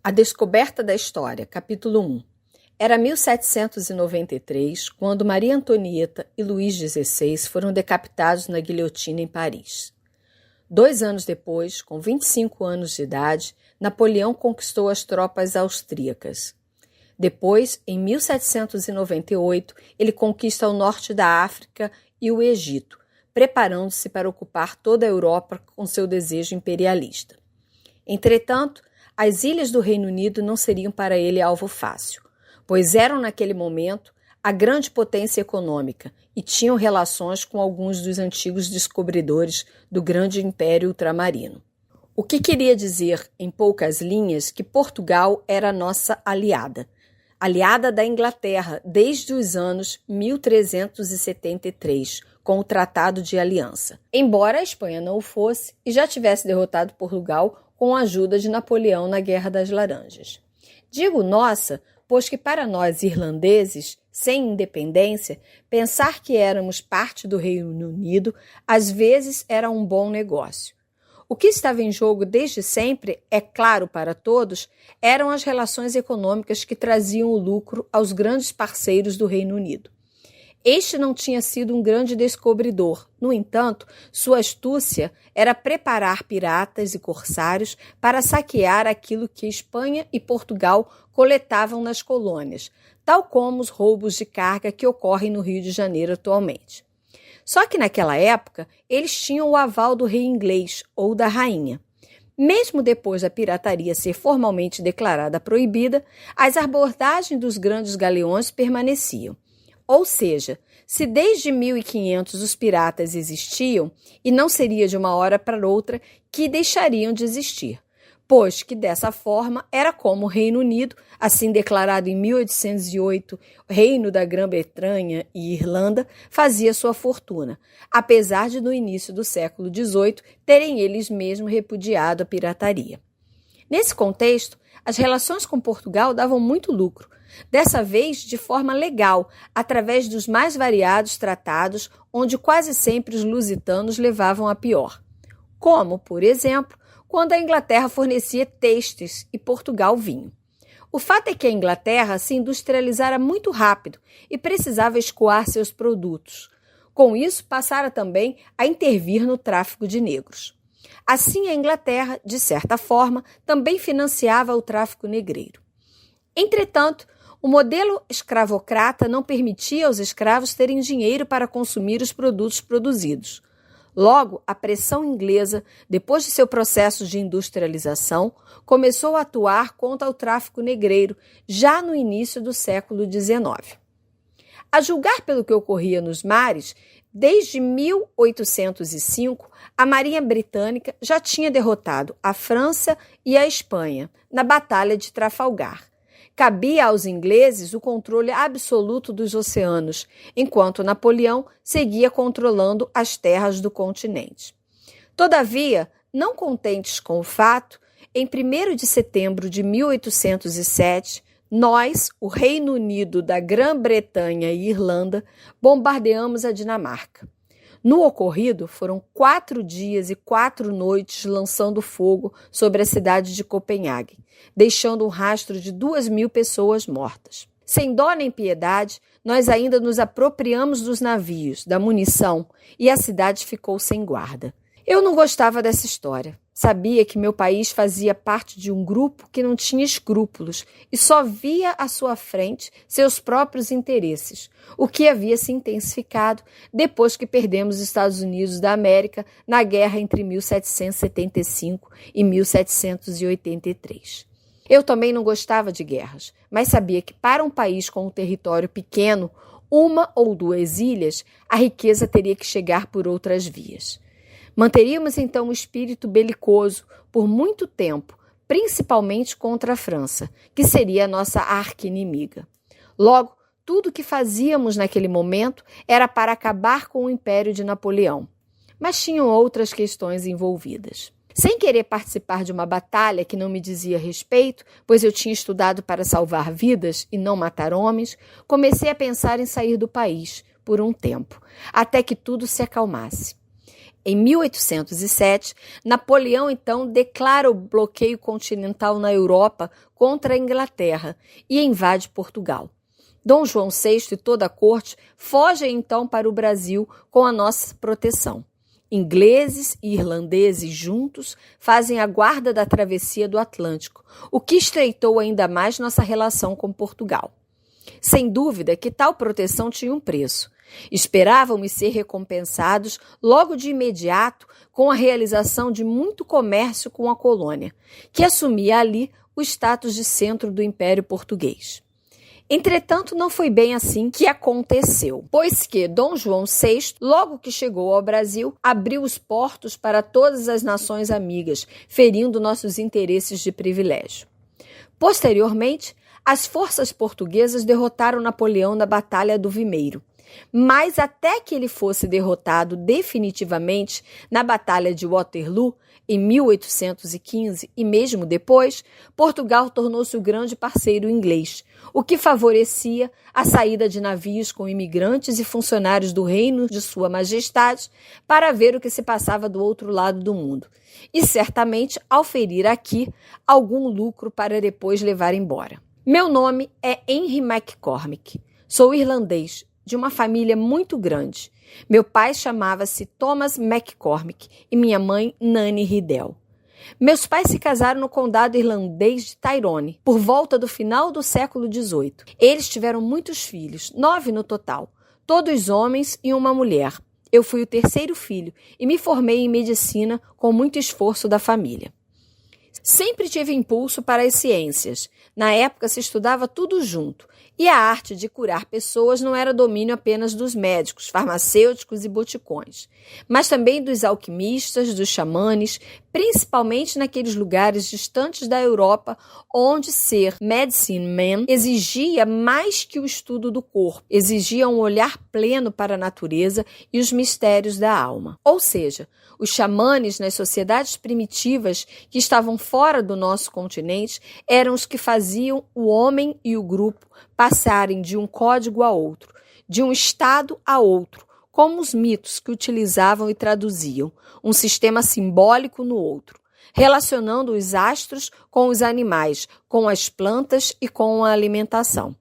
A descoberta da história, capítulo 1. Era 1793, quando Maria Antonieta e Luís XVI foram decapitados na guilhotina em Paris. 2 anos depois, com 25 anos de idade, Napoleão conquistou as tropas austríacas. Depois, em 1798, ele conquista o norte da África e o Egito, preparando-se para ocupar toda a Europa com seu desejo imperialista. Entretanto, as ilhas do Reino Unido não seriam para ele alvo fácil, pois eram naquele momento a grande potência econômica e tinham relações com alguns dos antigos descobridores do grande império ultramarino. O que queria dizer, em poucas linhas, que Portugal era a nossa aliada da Inglaterra desde os anos 1373, com o Tratado de Aliança, embora a Espanha não o fosse e já tivesse derrotado Portugal com a ajuda de Napoleão na Guerra das Laranjas. Digo nossa, pois que para nós irlandeses, sem independência, pensar que éramos parte do Reino Unido às vezes era um bom negócio. O que estava em jogo desde sempre, é claro para todos, eram as relações econômicas que traziam o lucro aos grandes parceiros do Reino Unido. Este não tinha sido um grande descobridor. No entanto, sua astúcia era preparar piratas e corsários para saquear aquilo que Espanha e Portugal coletavam nas colônias, tal como os roubos de carga que ocorrem no Rio de Janeiro atualmente. Só que naquela época, eles tinham o aval do rei inglês ou da rainha. Mesmo depois da pirataria ser formalmente declarada proibida, as abordagens dos grandes galeões permaneciam. Ou seja, se desde 1500 os piratas existiam, e não seria de uma hora para outra que deixariam de existir, pois que dessa forma era como o Reino Unido, assim declarado em 1808, Reino da Grã-Bretanha e Irlanda, fazia sua fortuna, apesar de no início do século XVIII terem eles mesmos repudiado a pirataria. Nesse contexto, as relações com Portugal davam muito lucro, dessa vez de forma legal, através dos mais variados tratados, onde quase sempre os lusitanos levavam a pior. Como, por exemplo, quando a Inglaterra fornecia têxteis e Portugal vinho. O fato é que a Inglaterra se industrializara muito rápido e precisava escoar seus produtos. Com isso, passara também a intervir no tráfico de negros. Assim, a Inglaterra, de certa forma, também financiava o tráfico negreiro. Entretanto, o modelo escravocrata não permitia aos escravos terem dinheiro para consumir os produtos produzidos. Logo, a pressão inglesa, depois de seu processo de industrialização, começou a atuar contra o tráfico negreiro já no início do século XIX. A julgar pelo que ocorria nos mares, desde 1805, a Marinha Britânica já tinha derrotado a França e a Espanha na Batalha de Trafalgar. Cabia aos ingleses o controle absoluto dos oceanos, enquanto Napoleão seguia controlando as terras do continente. Todavia, não contentes com o fato, em 1º de setembro de 1807, nós, o Reino Unido da Grã-Bretanha e Irlanda, bombardeamos a Dinamarca. No ocorrido, foram 4 dias e 4 noites lançando fogo sobre a cidade de Copenhague, deixando um rastro de 2.000 pessoas mortas. Sem dó nem piedade, nós ainda nos apropriamos dos navios, da munição, e a cidade ficou sem guarda. Eu não gostava dessa história. Sabia que meu país fazia parte de um grupo que não tinha escrúpulos e só via à sua frente seus próprios interesses, o que havia se intensificado depois que perdemos os Estados Unidos da América na guerra entre 1775 e 1783. Eu também não gostava de guerras, mas sabia que para um país com um território pequeno, 1 ou 2 ilhas, a riqueza teria que chegar por outras vias. Manteríamos então o espírito belicoso por muito tempo, principalmente contra a França, que seria a nossa arqui-inimiga. Logo, tudo o que fazíamos naquele momento era para acabar com o império de Napoleão. Mas tinham outras questões envolvidas. Sem querer participar de uma batalha que não me dizia respeito, pois eu tinha estudado para salvar vidas e não matar homens, comecei a pensar em sair do país por um tempo, até que tudo se acalmasse. Em 1807, Napoleão, então, declara o bloqueio continental na Europa contra a Inglaterra e invade Portugal. Dom João VI e toda a corte fogem, então, para o Brasil com a nossa proteção. Ingleses e irlandeses juntos fazem a guarda da travessia do Atlântico, o que estreitou ainda mais nossa relação com Portugal. Sem dúvida que tal proteção tinha um preço. Esperávamos ser recompensados logo de imediato com a realização de muito comércio com a colônia, que assumia ali o status de centro do Império Português. Entretanto, não foi bem assim que aconteceu, pois que Dom João VI, logo que chegou ao Brasil, abriu os portos para todas as nações amigas, ferindo nossos interesses de privilégio. Posteriormente, as forças portuguesas derrotaram Napoleão na Batalha do Vimeiro. Mas até que ele fosse derrotado definitivamente na Batalha de Waterloo, em 1815, e mesmo depois, Portugal tornou-se o grande parceiro inglês, o que favorecia a saída de navios com imigrantes e funcionários do reino de Sua Majestade para ver o que se passava do outro lado do mundo, e certamente auferir aqui algum lucro para depois levar embora. Meu nome é Henry McCormick, sou irlandês, de uma família muito grande. Meu pai chamava-se Thomas McCormick e minha mãe Nanny Riddell. Meus pais se casaram no condado irlandês de Tyrone, por volta do final do século XVIII. Eles tiveram muitos filhos, 9 no total, todos homens e uma mulher. Eu fui o terceiro filho e me formei em medicina com muito esforço da família. Sempre tive impulso para as ciências. Na época se estudava tudo junto. E a arte de curar pessoas não era domínio apenas dos médicos, farmacêuticos e boticões, mas também dos alquimistas, dos xamanes, principalmente naqueles lugares distantes da Europa, onde ser medicine man exigia mais que o estudo do corpo, exigia um olhar pleno para a natureza e os mistérios da alma. Ou seja, os xamanes nas sociedades primitivas que estavam fora do nosso continente eram os que faziam o homem e o grupo passarem de um código a outro, de um estado a outro, como os mitos que utilizavam e traduziam, um sistema simbólico no outro, relacionando os astros com os animais, com as plantas e com a alimentação.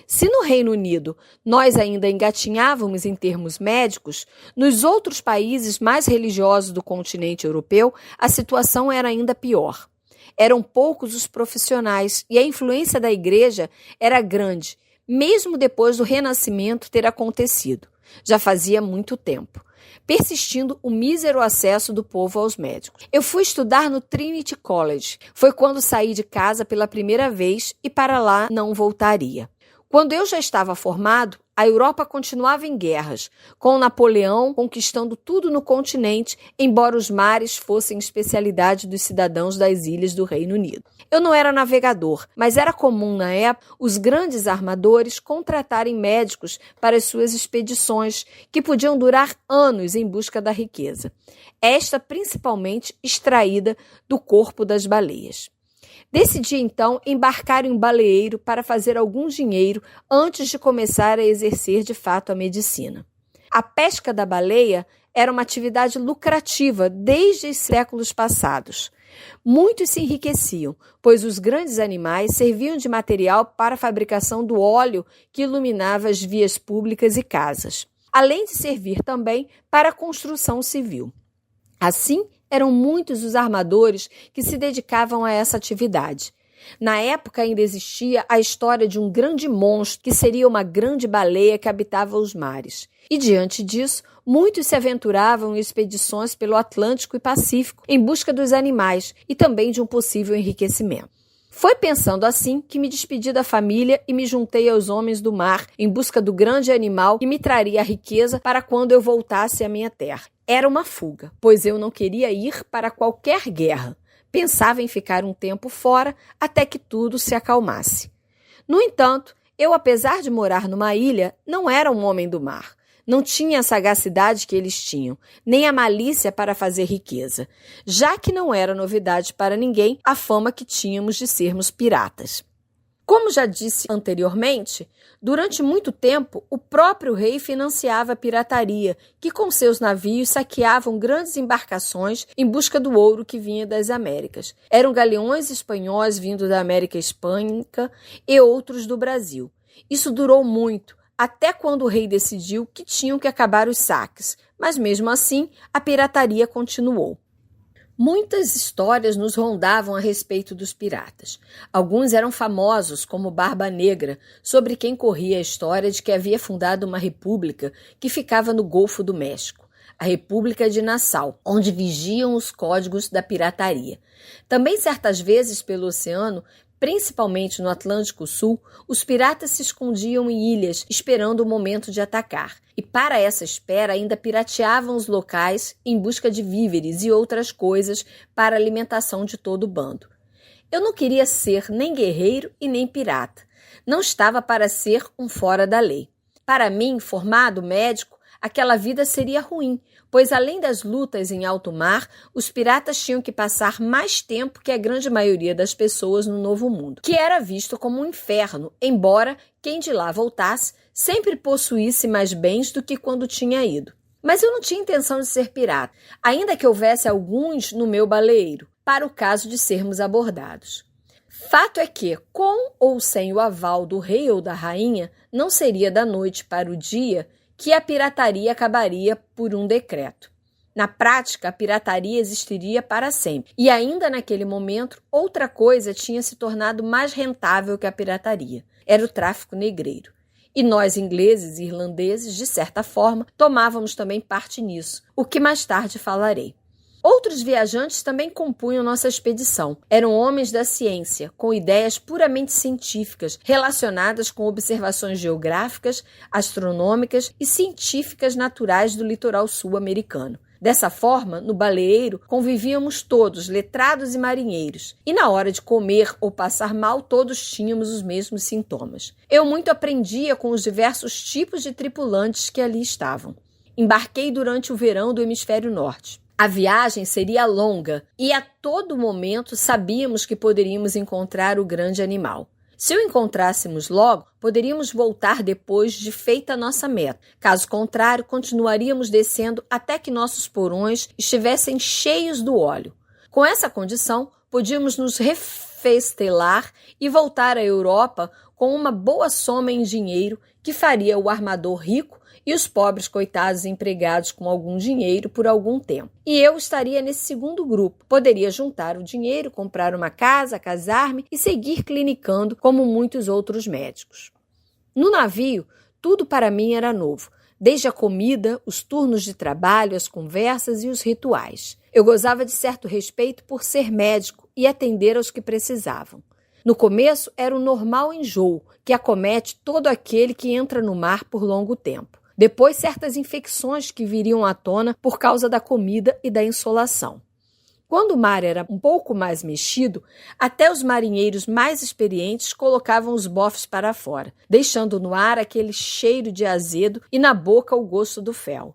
Se no Reino Unido nós ainda engatinhávamos em termos médicos, nos outros países mais religiosos do continente europeu, a situação era ainda pior. Eram poucos os profissionais e a influência da igreja era grande, mesmo depois do Renascimento ter acontecido. Já fazia muito tempo, persistindo o mísero acesso do povo aos médicos. Eu fui estudar no Trinity College. Foi quando saí de casa pela primeira vez e para lá não voltaria. Quando eu já estava formado, a Europa continuava em guerras, com Napoleão conquistando tudo no continente, embora os mares fossem especialidade dos cidadãos das ilhas do Reino Unido. Eu não era navegador, mas era comum na época os grandes armadores contratarem médicos para as suas expedições, que podiam durar anos em busca da riqueza, esta principalmente extraída do corpo das baleias. Decidi, então, embarcar em um baleeiro para fazer algum dinheiro antes de começar a exercer de fato a medicina. A pesca da baleia era uma atividade lucrativa desde os séculos passados. Muitos se enriqueciam, pois os grandes animais serviam de material para a fabricação do óleo que iluminava as vias públicas e casas, além de servir também para a construção civil. Assim, eram muitos os armadores que se dedicavam a essa atividade. Na época ainda existia a história de um grande monstro que seria uma grande baleia que habitava os mares. E diante disso, muitos se aventuravam em expedições pelo Atlântico e Pacífico em busca dos animais e também de um possível enriquecimento. Foi pensando assim que me despedi da família e me juntei aos homens do mar em busca do grande animal que me traria a riqueza para quando eu voltasse à minha terra. Era uma fuga, pois eu não queria ir para qualquer guerra. Pensava em ficar um tempo fora até que tudo se acalmasse. No entanto, eu, apesar de morar numa ilha, não era um homem do mar. Não tinha a sagacidade que eles tinham, nem a malícia para fazer riqueza, já que não era novidade para ninguém a fama que tínhamos de sermos piratas. Como já disse anteriormente, durante muito tempo, o próprio rei financiava a pirataria, que com seus navios saqueavam grandes embarcações em busca do ouro que vinha das Américas. Eram galeões espanhóis vindo da América Hispânica e outros do Brasil. Isso durou muito, até quando o rei decidiu que tinham que acabar os saques, mas mesmo assim a pirataria continuou. Muitas histórias nos rondavam a respeito dos piratas. Alguns eram famosos, como Barba Negra, sobre quem corria a história de que havia fundado uma república que ficava no Golfo do México, a República de Nassau, onde vigiam os códigos da pirataria. Também certas vezes pelo oceano, principalmente no Atlântico Sul, os piratas se escondiam em ilhas esperando o momento de atacar. E para essa espera ainda pirateavam os locais em busca de víveres e outras coisas para a alimentação de todo o bando. Eu não queria ser nem guerreiro e nem pirata. Não estava para ser um fora da lei. Para mim, formado médico, aquela vida seria ruim, pois além das lutas em alto mar, os piratas tinham que passar mais tempo que a grande maioria das pessoas no Novo Mundo, que era visto como um inferno, embora quem de lá voltasse sempre possuísse mais bens do que quando tinha ido. Mas eu não tinha intenção de ser pirata, ainda que houvesse alguns no meu baleeiro, para o caso de sermos abordados. Fato é que, com ou sem o aval do rei ou da rainha, não seria da noite para o dia que a pirataria acabaria por um decreto. Na prática, a pirataria existiria para sempre. E ainda naquele momento, outra coisa tinha se tornado mais rentável que a pirataria. Era o tráfico negreiro. E nós, ingleses e irlandeses, de certa forma, tomávamos também parte nisso, o que mais tarde falarei. Outros viajantes também compunham nossa expedição. Eram homens da ciência, com ideias puramente científicas, relacionadas com observações geográficas, astronômicas e científicas naturais do litoral sul-americano. Dessa forma, no baleeiro, convivíamos todos, letrados e marinheiros. E na hora de comer ou passar mal, todos tínhamos os mesmos sintomas. Eu muito aprendia com os diversos tipos de tripulantes que ali estavam. Embarquei durante o verão do hemisfério norte. A viagem seria longa e a todo momento sabíamos que poderíamos encontrar o grande animal. Se o encontrássemos logo, poderíamos voltar depois de feita a nossa meta. Caso contrário, continuaríamos descendo até que nossos porões estivessem cheios do óleo. Com essa condição, podíamos nos refestelar e voltar à Europa com uma boa soma em dinheiro que faria o armador rico e os pobres coitados empregados com algum dinheiro por algum tempo. E eu estaria nesse segundo grupo. Poderia juntar o dinheiro, comprar uma casa, casar-me e seguir clinicando como muitos outros médicos. No navio, tudo para mim era novo, desde a comida, os turnos de trabalho, as conversas e os rituais. Eu gozava de certo respeito por ser médico e atender aos que precisavam. No começo, era o normal enjoo, que acomete todo aquele que entra no mar por longo tempo. Depois, certas infecções que viriam à tona por causa da comida e da insolação. Quando o mar era um pouco mais mexido, até os marinheiros mais experientes colocavam os bofes para fora, deixando no ar aquele cheiro de azedo e na boca o gosto do fel.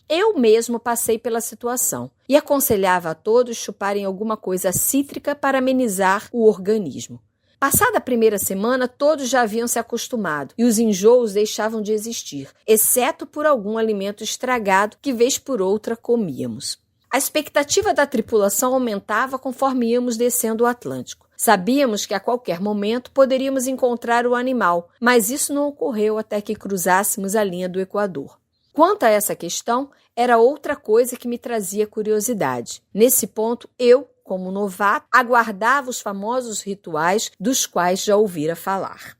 Eu mesmo passei pela situação e aconselhava a todos chuparem alguma coisa cítrica para amenizar o organismo. Passada a primeira semana, todos já haviam se acostumado e os enjoos deixavam de existir, exceto por algum alimento estragado que vez por outra comíamos. A expectativa da tripulação aumentava conforme íamos descendo o Atlântico. Sabíamos que a qualquer momento poderíamos encontrar o animal, mas isso não ocorreu até que cruzássemos a linha do Equador. Quanto a essa questão, era outra coisa que me trazia curiosidade. Nesse ponto, eu, como novato, aguardava os famosos rituais dos quais já ouvira falar.